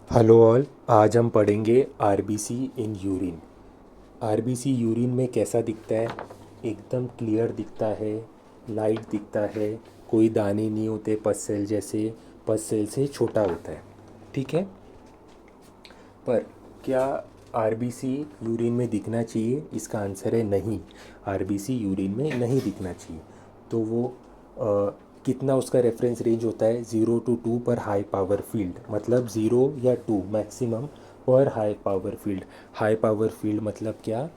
Hello all. आज हम पढ़ेंगे RBC in urine. RBC urine में कैसा दिखता है? एकदम क्लियर दिखता है, लाइट दिखता है, कोई दाने नहीं होते पस सेल जैसे, पस सेल से छोटा होता है। ठीक है। पर क्या आरबीसी यूरिन में दिखना चाहिए? इसका आंसर है नहीं। आरबीसी यूरिन में नहीं दिखना चाहिए। तो वो कितना उसका रेफरेंस रेंज होता है? 0 to 2 पर हाई पावर फील्ड, मतलब 0 या 2 मैक्सिमम पर हाई पावर फील्ड मतलब क्या?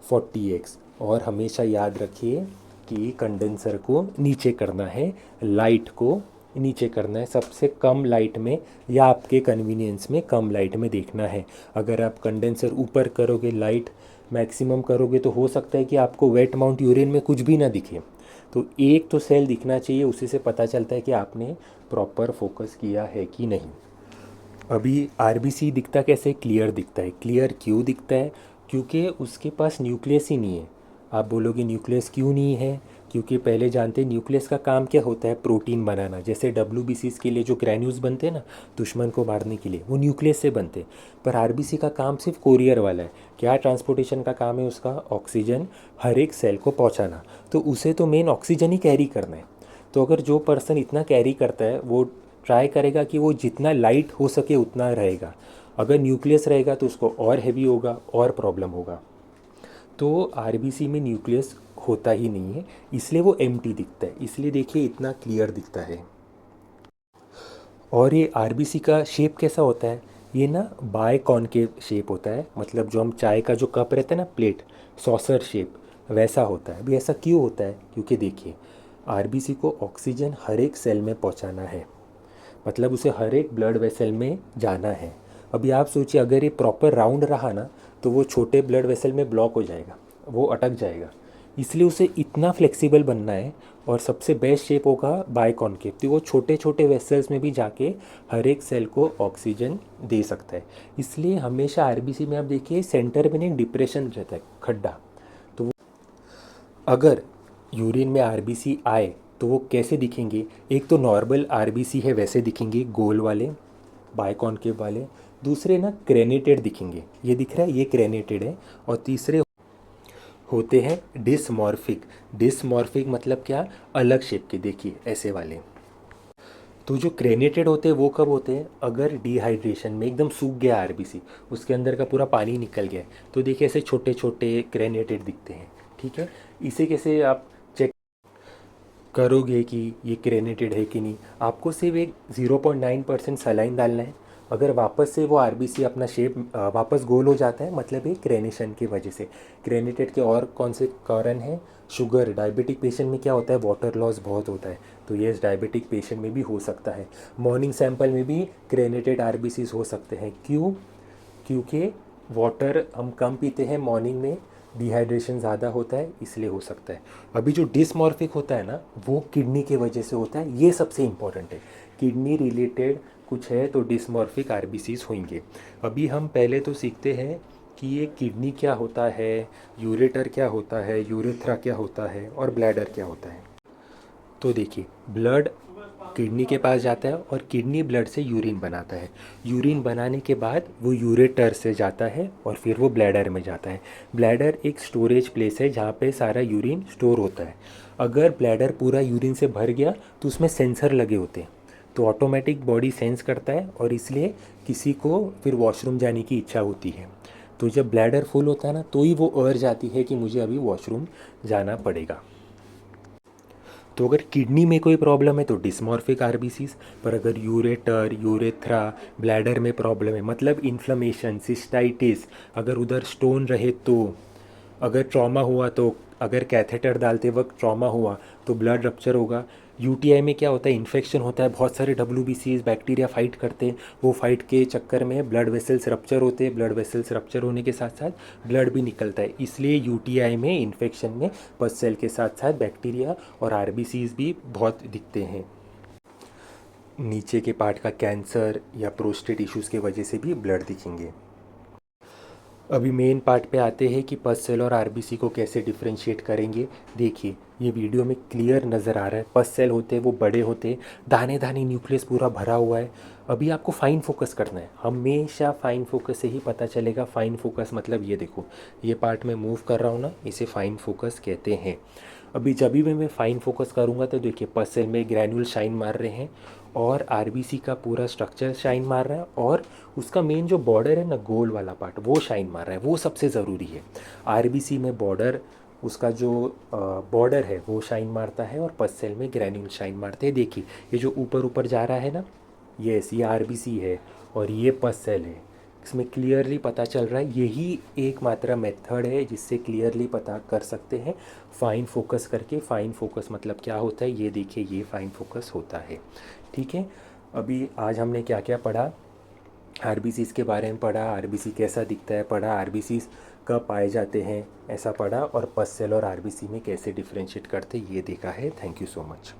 40x। और हमेशा याद रखिए कि कंडेंसर को नीचे करना है, लाइट को नीचे करना है सबसे कम लाइट में, या आपके कन्वीनियंस में कम लाइट में देखना है। अगर आप कंडेंसर ऊपर करोगे, लाइट मैक्सिमम करोगे, तो हो सकता है कि आपको वेट माउंट यूरिन में कुछ भी ना दिखे। तो एक तो सेल दिखना चाहिए, उसी से पता चलता है कि आपने प्रॉपर फोकस किया है कि नहीं। अभी आरबीसी दिखता कैसे? क्लियर दिखता है। क्लियर क्यों दिखता है? क्योंकि उसके पास न्यूक्लियस ही नहीं है। आप बोलोगे न्यूक्लियस क्यों नहीं है? क्योंकि पहले जानते हैं न्यूक्लियस का काम क्या होता है? प्रोटीन बनाना। जैसे डब्ल्यूबीसीज के लिए जो ग्रैन्यूल्स बनते हैं ना, दुश्मन को मारने के लिए, वो न्यूक्लियस से बनते हैं। पर आरबीसी का काम सिर्फ कोरियर वाला है। क्या ट्रांसपोर्टेशन का काम है उसका? ऑक्सीजन हर एक सेल को पहुंचाना। तो उसे तो मेन ऑक्सीजन ही कैरी करना है। तो अगर जो पर्सन इतना कैरी करता है, वो ट्राई करेगा कि वो जितना लाइट हो सके उतना रहेगा। अगर न्यूक्लियस रहेगा तो उसको और हैवी होगा और प्रॉब्लम होगा। तो आरबीसी में न्यूक्लियस होता ही नहीं है, इसलिए वो एम्प्टी दिखता है। इसलिए देखिए इतना क्लियर दिखता है। और ये आरबीसी का शेप कैसा होता है? ये ना बाय कॉनकेव शेप होता है, मतलब जो हम चाय का जो कप रहता है ना, प्लेट, सॉसर शेप, वैसा होता है। अभी ऐसा क्यों होता है? क्योंकि देखिए आरबीसी को ऑक्सीजन हर एक सेल में पहुंचाना है, मतलब उसे हर एक ब्लड वेसल में जाना है। अभी आप सोचिए अगर ये प्रॉपर राउंड रहा ना, तो वो छोटे ब्लड वेसल में ब्लॉक हो जाएगा, वो अटक जाएगा। इसलिए उसे इतना फ्लेक्सिबल बनना है। और सबसे बेस्ट शेप होगा बायकॉन्केव, तो वो छोटे छोटे वेसल्स में भी जाके हर एक सेल को ऑक्सीजन दे सकता है। इसलिए हमेशा आरबीसी में आप देखिए सेंटर में एक डिप्रेशन रहता है, खड्डा। तो अगर यूरिन में आरबीसी आए तो वो कैसे दिखेंगे? एक तो नॉर्मल आरबीसी है वैसे दिखेंगे, गोल वाले, बायकॉन्केव वाले। दूसरे ना क्रेनेटेड दिखेंगे, ये दिख रहा है, ये क्रेनेटेड है। और तीसरे होते हैं डिसमॉर्फिक। डिसमॉर्फिक मतलब क्या? अलग शेप के, देखिए ऐसे वाले। तो जो क्रेनेटेड होते हैं वो कब होते हैं? अगर डिहाइड्रेशन में एकदम सूख गया आरबीसी, उसके अंदर का पूरा पानी निकल गया है, तो देखिए ऐसे छोटे छोटे क्रेनेटेड दिखते हैं। ठीक है। इसे कैसे आप चेक करोगे कि ये क्रेनेटेड है कि नहीं? आपको सिर्फ एक 0.9% सलाइन डालना है। अगर वापस से वो आरबीसी अपना शेप वापस गोल हो जाता है, मतलब ये क्रेनेशन की वजह से। क्रेनेटेड के और कौन से कारण हैं? शुगर, डायबिटिक पेशेंट में क्या होता है? वाटर लॉस बहुत होता है, तो ये डायबिटिक पेशेंट में भी हो सकता है। मॉर्निंग सैंपल में भी क्रेनेटेड आरबीसीज हो सकते हैं। क्यों? क्योंकि वाटर हम कम पीते हैं मॉर्निंग में, डिहाइड्रेशन ज़्यादा होता है, इसलिए हो सकता है। अभी जो डिसमॉर्फिक होता है ना, वो किडनी के वजह से होता है, ये सबसे इम्पॉर्टेंट है। किडनी रिलेटेड कुछ है तो डिसमॉर्फिक आरबीसीज होंगे। अभी हम पहले तो सीखते हैं कि ये किडनी क्या होता है, यूरेटर क्या होता है, यूरेथ्रा क्या होता है, और ब्लैडर क्या होता है। तो देखिए ब्लड किडनी के पास जाता है और किडनी ब्लड से यूरिन बनाता है। यूरिन बनाने के बाद वो यूरेटर से जाता है और फिर वो ब्लैडर में जाता है। ब्लैडर एक स्टोरेज प्लेस है जहाँ पे सारा यूरिन स्टोर होता है। अगर ब्लैडर पूरा यूरिन से भर गया तो उसमें सेंसर लगे होते हैं, तो ऑटोमेटिक बॉडी सेंस करता है, और इसलिए किसी को फिर वॉशरूम जाने की इच्छा होती है। तो जब ब्लैडर फुल होता है ना, तो ही वो अर्ज आती है कि मुझे अभी वॉशरूम जाना पड़ेगा। तो अगर किडनी में कोई प्रॉब्लम है तो डिस्मॉर्फिक आरबीसीज, पर अगर यूरेटर, यूरेथ्रा, ब्लैडर में प्रॉब्लम है, मतलब इन्फ्लेमेशन, सिस्टाइटिस, अगर उधर स्टोन रहे तो, अगर ट्रॉमा हुआ तो, अगर कैथेटर डालते वक्त ट्रॉमा हुआ तो ब्लड रप्चर होगा। यूटीआई में क्या होता है? इन्फेक्शन होता है, बहुत सारे डब्ल्यूबीसीज बैक्टीरिया फाइट करते हैं, वो फाइट के चक्कर में ब्लड वेसल्स रप्चर होते हैं। ब्लड वेसल्स रप्चर होने के साथ साथ ब्लड भी निकलता है, इसलिए यूटीआई में इन्फेक्शन में पस सेल के साथ साथ बैक्टीरिया और आरबीसीज भी बहुत दिखते हैं। नीचे के पार्ट का कैंसर या प्रोस्टेट इश्यूज़ के वजह से भी ब्लड दिखेंगे। अभी मेन पार्ट पे आते हैं कि पस सेल और आरबीसी को कैसे डिफरेंशिएट करेंगे। देखिए ये वीडियो में क्लियर नज़र आ रहा है, पस सेल होते हैं वो बड़े होते हैं, दाने दाने न्यूक्लियस पूरा भरा हुआ है। अभी आपको फाइन फोकस करना है, हमेशा फाइन फोकस से ही पता चलेगा। फाइन फोकस मतलब ये देखो, ये पार्ट में मूव कर रहा हूँ ना, इसे फाइन फोकस कहते हैं। अभी जब भी मैं फाइन फोकस करूँगा तो देखिए पसल में ग्रैन्यूल शाइन मार रहे हैं और आरबीसी का पूरा स्ट्रक्चर शाइन मार रहा है, और उसका मेन जो बॉर्डर है ना, गोल वाला पार्ट, वो शाइन मार रहा है। वो सबसे ज़रूरी है। आरबीसी में बॉर्डर, उसका जो बॉर्डर है वो शाइन मारता है, और पसल में ग्रैन्यूल शाइन मारते हैं। देखिए ये जो ऊपर ऊपर जा रहा है ना, ये आरबीसी है और ये पसल है। इसमें क्लियरली पता चल रहा है। यही एकमात्र मेथड है जिससे क्लियरली पता कर सकते हैं फाइन फोकस करके। फाइन फोकस मतलब क्या होता है, ये देखिए, ये फाइन फोकस होता है। ठीक है। अभी आज हमने क्या क्या पढ़ा, आरबीसीज के बारे में पढ़ा, आरबीसी कैसा दिखता है पढ़ा, आरबीसीज कब पाए जाते हैं ऐसा पढ़ा, और पसल और आरबीसी में कैसे डिफ्रेंशिएट करते ये देखा है। Thank you so much.